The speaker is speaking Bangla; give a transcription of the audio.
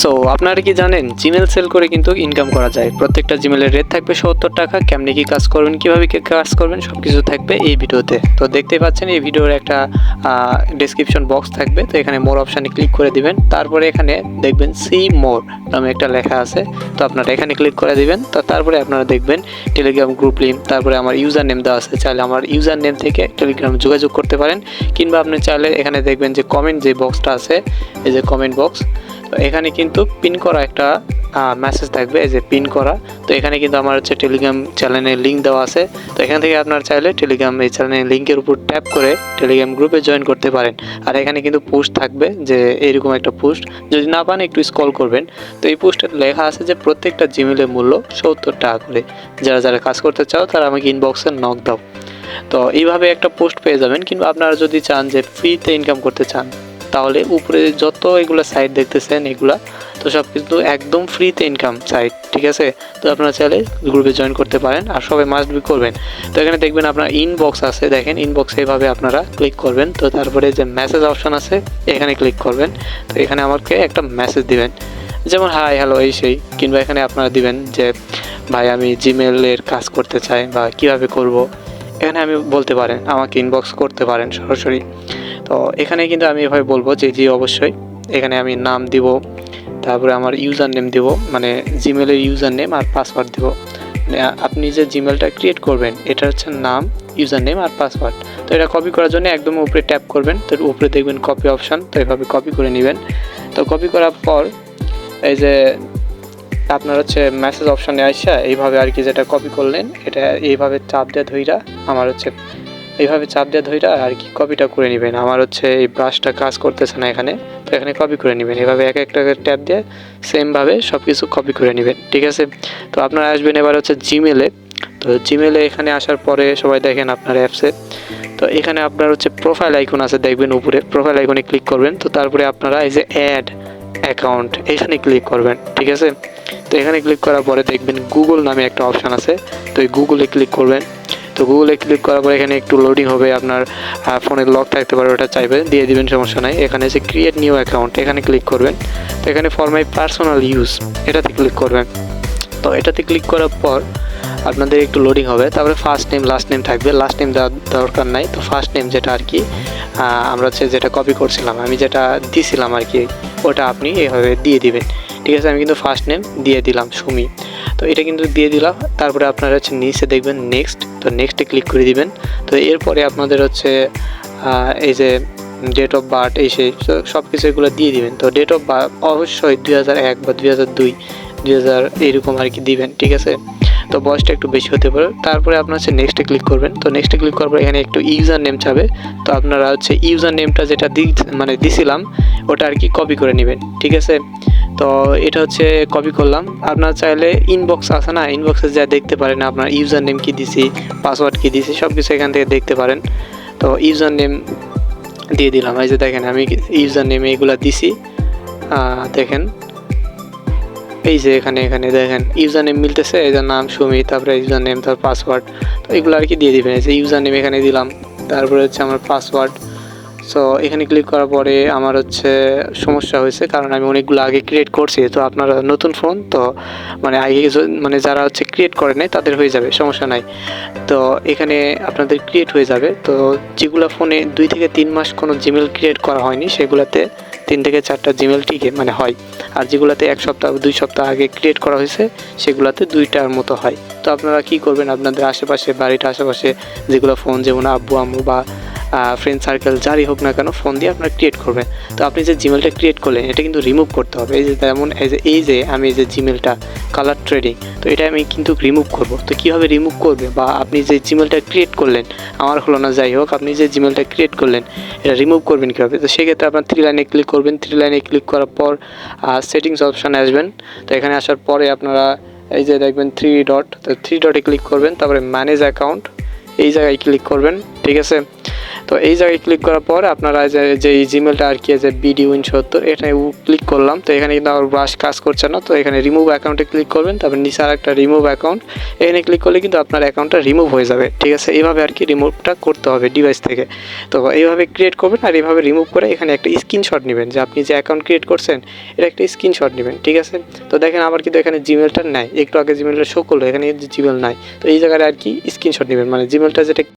সো আপনারা কি জানেন জিমেল সেল করে কিন্তু ইনকাম করা যায়। প্রত্যেকটা জিমেলের রেট থাকবে ৭০ টাকা। কেমনে কি কাজ করবেন, কীভাবে কি কাজ করবেন সব কিছু থাকবে এই ভিডিওতে। তো দেখতেই পাচ্ছেন এই ভিডিওর একটা ডেসক্রিপশন বক্স থাকবে। তো এখানে মোর অপশানে ক্লিক করে দিবেন। তারপরে এখানে দেখবেন সি মোর নামে একটা লেখা আছে। তো আপনারা এখানে ক্লিক করে দিবেন। তো তারপরে আপনারা দেখবেন টেলিগ্রাম গ্রুপ লিঙ্ক, তারপরে আমার ইউজার নেম দেওয়া আছে। চাইলে আমার ইউজার নেম থেকে টেলিগ্রাম যোগাযোগ করতে পারেন, কিংবা আপনি চাইলে এখানে দেখবেন যে কমেন্ট যে বক্সটা আছে, এই যে কমেন্ট বক্স, তো এখানে কিন্তু পিন করা একটা মেসেজ থাকবে, এই যে পিন করা। তো এখানে কিন্তু আমার হচ্ছে টেলিগ্রাম চ্যানেলের লিঙ্ক দেওয়া আছে। তো এখান থেকে আপনার চাইলে টেলিগ্রাম এই চ্যানেলের লিঙ্কের উপর ট্যাপ করে টেলিগ্রাম গ্রুপে জয়েন করতে পারেন। আর এখানে কিন্তু পোস্ট থাকবে, যে এইরকম একটা পোস্ট, যদি না পান একটু স্ক্রল করবেন। তো এই পোস্টে লেখা আছে যে প্রত্যেকটা জিমেলের মূল্য ৭০ টাকা করে। যারা যারা কাজ করতে চাও তারা আমাকে ইনবক্সে নক দাও। তো এইভাবে একটা পোস্ট পেয়ে যাবেন। কিন্তু আপনারা যদি চান যে ফ্রিতে ইনকাম করতে চান, তাহলে উপরে যত এগুলো সাইট দেখতেছেন এগুলা তো সব কিন্তু একদম ফ্রিতে ইনকাম সাইট, ঠিক আছে। তো আপনারা চাইলে গ্রুপে জয়েন করতে পারেন, আর সবাই মাস্ট বি করবেন। তো এখানে দেখবেন আপনার ইনবক্স আছে, দেখেন ইনবক্সে এইভাবে আপনারা ক্লিক করবেন। তো তারপরে যে মেসেজ অপশন আছে এখানে ক্লিক করবেন। তো এখানে আমাকে একটা মেসেজ দিবেন, যেমন হাই হ্যালো এই সেই, কিংবা এখানে আপনারা দিবেন যে ভাই আমি জিমেলের কাজ করতে চাই বা কিভাবে করব। এখানে আমি বলতে পারেন, আমাকে ইনবক্স করতে পারেন সরাসরি। তো এখানে কিন্তু আমি এভাবে বলবো যে জি অবশ্যই। এখানে আমি নাম দিব, তারপরে আমার ইউজার নেম দিব, মানে জিমেলের ইউজার নেম আর পাসওয়ার্ড দিব। আপনি যে জিমেলটা ক্রিয়েট করবেন এটা হচ্ছে নাম, ইউজার নেম আর পাসওয়ার্ড। তো এটা কপি করার জন্য একদম উপরে ট্যাপ করবেন। তো উপরে দেখবেন কপি অপশান, তো এভাবে কপি করে নেবেন। তো কপি করার পর এই যে আপনার হচ্ছে মেসেজ অপশানে আসা এইভাবে আর কি, যেটা কপি করলেন এটা এইভাবে চাপ দিয়ে ধইরা আমার হচ্ছে এইভাবে চাপ দিয়ে ধইরা আর কি কপিটা করে নেবেন। আমার হচ্ছে এই ব্রাশটা কাজ করতেছে না এখানে, তো এখানে কপি করে নেবেন। এভাবে এক একটা ট্যাপ দিয়ে সেমভাবে সব কিছু কপি করে নেবেন, ঠিক আছে। তো আপনারা আসবেন এবার হচ্ছে জিমেলে। তো জিমেলে এখানে আসার পরে সবাই দেখেন আপনার অ্যাপসে, তো এখানে আপনার হচ্ছে প্রোফাইল আইকন আছে, দেখবেন উপরে প্রোফাইল আইকনে ক্লিক করবেন। তো তারপরে আপনারা এই যে অ্যাড অ্যাকাউন্ট এখানে ক্লিক করবেন, ঠিক আছে। তো এখানে ক্লিক করার পরে দেখবেন গুগল নামে একটা অপশান আছে, তো এই গুগলে ক্লিক করবেন। তো গুগলে ক্লিক করার পর এখানে একটু লোডিং হবে, আপনার ফোনের লক থাকতে পারে, ওটা চাইবে দিয়ে দিবেন, সমস্যা নাই। এখানে যে ক্রিয়েট নিউ অ্যাকাউন্ট এখানে ক্লিক করবেন। তো এখানে ফর মাই পার্সোনাল ইউজ এটাতে ক্লিক করবেন। তো এটাতে ক্লিক করার পর আপনাদের একটু লোডিং হবে। তারপরে ফার্স্ট নেম লাস্ট নেম থাকবে, লাস্ট নেম দেওয়ার দরকার নাই। তো ফার্স্ট নেম যেটা আর কি আমরা হচ্ছে যেটা কপি করছিলাম, আমি যেটা দিছিলাম আর কি, ওটা আপনি এভাবে দিয়ে দিবেন, ঠিক আছে। আমি কিন্তু ফার্স্ট নেম দিয়ে দিলাম সুমি। তো এটা কিন্তু দিয়ে দিলাম। তারপরে আপনারা হচ্ছে নিচে দেখবেন নেক্সট, তো নেক্সটে ক্লিক করে দিবেন। তো এরপরে আপনাদের হচ্ছে এই যে ডেট অফ বার্থ এই সেই সব কিছু এগুলো দিয়ে দিবেন। তো ডেট অফ বার্থ অবশ্যই 2001 বা 2002 2000 এইরকম আর কি দিবেন, ঠিক আছে। তো বয়সটা একটু বেশি হতে পারে। তারপরে আপনার হচ্ছে নেক্সটে ক্লিক করবেন। তো নেক্সটে ক্লিক করার পর এখানে একটু ইউজার নেম চাবে। তো আপনারা হচ্ছে ইউজার নেমটা যেটা দিছিলাম ওটা আর কি কপি করে নেবেন, ঠিক আছে। তো এটা হচ্ছে কপি করলাম। আপনারা চাইলে ইনবক্স আছে না, ইনবক্সে যা দেখতে পারেন আপনার ইউজার নেম কী দিছি, পাসওয়ার্ড কী দিছি, সব কিছু এখান থেকে দেখতে পারেন। তো ইউজার নেম দিয়ে দিলাম, এই যে দেখেন আমি ইউজার নেম এইগুলো দিছি, দেখেন এই যে এখানে দেখেন ইউজার নেম মিলতেছে, এই যে নাম সুমি, তারপরে ইউজার নেম, তারপর পাসওয়ার্ড, তো এগুলো আর কি দিয়ে দিবেন। এই যে ইউজার নেম এখানে দিলাম, তারপরে হচ্ছে আমার পাসওয়ার্ড। সো এখানে ক্লিক করার পরে আমার হচ্ছে সমস্যা হয়েছে, কারণ আমি অনেকগুলো আগে ক্রিয়েট করছি। তো আপনারা নতুন ফোন তো মানে আগে মানে যারা হচ্ছে ক্রিয়েট করে নেয় তাদের হয়ে যাবে, সমস্যা নাই। তো এখানে আপনাদের ক্রিয়েট হয়ে যাবে। তো যেগুলো ফোনে 2 থেকে 3 মাস কোনো জিমেল ক্রিয়েট করা হয়নি সেগুলোতে 3 থেকে 4টা জিমেল টিকে মানে হয়। আর যেগুলোতে 1 সপ্তাহ 2 সপ্তাহ আগে ক্রিয়েট করা হয়েছে সেগুলোতে 2টার মতো হয়। তো আপনারা কি করবেন, আপনাদের আশেপাশে বাড়িটা আশেপাশে যেগুলো ফোন, যেমন আব্বু আম্মু বা ফ্রেন্ড সার্কেল যারই হোক না কেন, ফোন দিয়ে আপনারা ক্রিয়েট করবেন। তো আপনি যে জিমেলটা ক্রিয়েট করলেন এটা কিন্তু রিমুভ করতে হবে। এই যে যেমন এই যে আমি এই যে জিমেলটা কালার ট্রেডিং, তো এটা আমি কিন্তু রিমুভ করব। তো কীভাবে রিমুভ করবে, বা আপনি যে জিমেলটা ক্রিয়েট করলেন, আমার হলো না যাই হোক, আপনি যে জিমেলটা ক্রিয়েট করলেন এটা রিমুভ করবেন কীভাবে। তো সেক্ষেত্রে আপনার 3 লাইনে ক্লিক করবেন। 3 লাইনে ক্লিক করার পর সেটিংস অপশানে আসবেন। তো এখানে আসার পরে আপনারা এই যে দেখবেন 3 ডট, তো 3 ডটে ক্লিক করবেন। তারপরে ম্যানেজ অ্যাকাউন্ট এই জায়গায় ক্লিক করবেন, ঠিক আছে। তো এই জায়গায় ক্লিক করার পর আপনারা যে এই জিমেলটা আর কি যে BDWin70 এখানে ক্লিক করলাম। তো এখানে কিন্তু আমার ব্রাশ কাজ করছে না, তো এখানে রিমুভ অ্যাকাউন্টে ক্লিক করবেন। তারপর নিচে আর একটা রিমুভ অ্যাকাউন্ট, এখানে ক্লিক করলে কিন্তু আপনার অ্যাকাউন্টটা রিমুভ হয়ে যাবে। ঠিক আছে, এইভাবে আর কি রিমুভটা করতে হবে ডিভাইস থেকে। তো এইভাবে ক্রিয়েট করবেন আর এইভাবে রিমুভ করে এখানে একটা স্ক্রিনশট নেবেন যে আপনি যে অ্যাকাউন্ট ক্রিয়েট করছেন এটা একটা স্ক্রিনশট নেবেন। ঠিক আছে, তো দেখেন আমার কিন্তু এখানে জিমেলটা নাই, একটু আগে জিমেলটা শো করলো, এখানে জিমেল নাই। তো এই জায়গায় আর কি স্ক্রিনশট নেবেন, মানে জিমেলটা যেটা